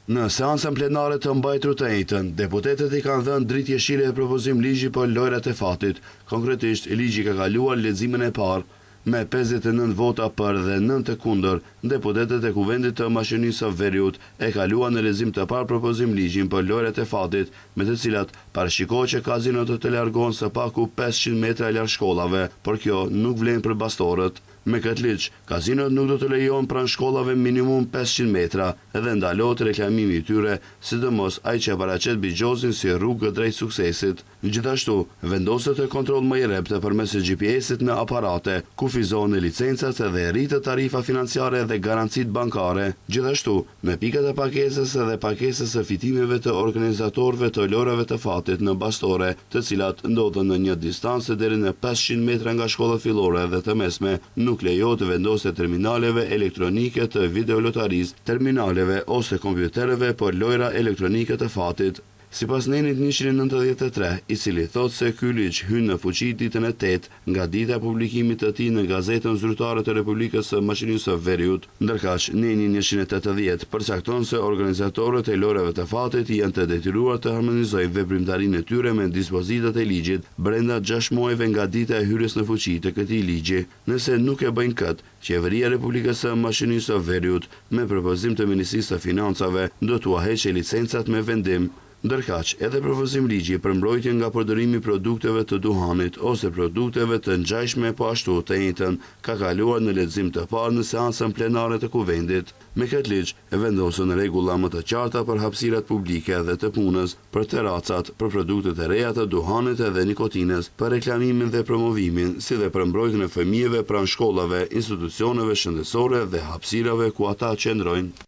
Në seancën plenare të mbajtur të njëjtën, deputetët i kanë dhënë dritë jeshile e propozim ligji për lojrat e fatit. Konkretisht, ligji ka kaluar leximin e parë me 59 vota për dhe 9 të kundër. Deputetët e Kuvendit të Maqedonisë së Veriut e kaluan në lexim të parë propozim ligjin për lojrat e fatit, me të cilat parashikohet që kazinot të largohen së paku 500 metra larg shkollave, por kjo nuk vlen për bastorët. Me këtë ligj, kazinot nuk do të lejohen pranë shkollave minimum 500 metra edhe ndalohet reklamimi i tyre, sidomos ai që paraqet bigjozin si rrugë drejt suksesit. Gjithashtu, vendoset të kontroll më i rreptë përmes GPS-it në aparate, kufizohen licencat dhe rritet tarifa financiare dhe garancitë bankare. Gjithashtu, me pikat e pakesës dhe pakesës së fitimeve të organizatorëve të lojrave të fatit në bastore, të cilat ndodhen në një distancë deri në 500 metra nga shkollat fillore dhe të mesme, nuk lejohet vendosje terminaleve elektronike të videolotarisë, terminaleve ose kompjutereve për lojra elektronike të fatit. Sipas nenit 193, i cili thot se ky ligj hyn në fuqi ditën e 8 nga dita e publikimit të tij në Gazetën Zyrtare të Republikës së Maqedonisë së Veriut, ndërkaq neni 180 përcakton se organizatorët e lojrave të fatit janë të detyruar të harmonizojnë veprimtarinë e tyre me dispozitat e ligjit brenda 6 muajve nga dita e hyrjes në fuqi të këtij ligji. Nëse nuk e bëjnë këtë, Qeveria e Republikës së Maqedonisë së Veriut, me propozim të Ministrisë së Financave, do t'u heqë licencat me vendim. Ndërkaq, edhe propozim ligji për mbrojtjen nga përdorimi i produkteve të duhanit ose produkteve të ngjashme po ashtu të njëjtën ka kaluar në lexim të parë në seancën plenare të Kuvendit. Me këtë ligj e vendosen rregulla më të qarta për hapësirat publike dhe të punës, për teracat, për produktet e reja të duhanit dhe nikotinës, për reklamimin dhe promovimin, si dhe për mbrojtjen e fëmijëve pranë shkollave, institucioneve shëndetësore dhe hapësirave ku ata qëndrojnë.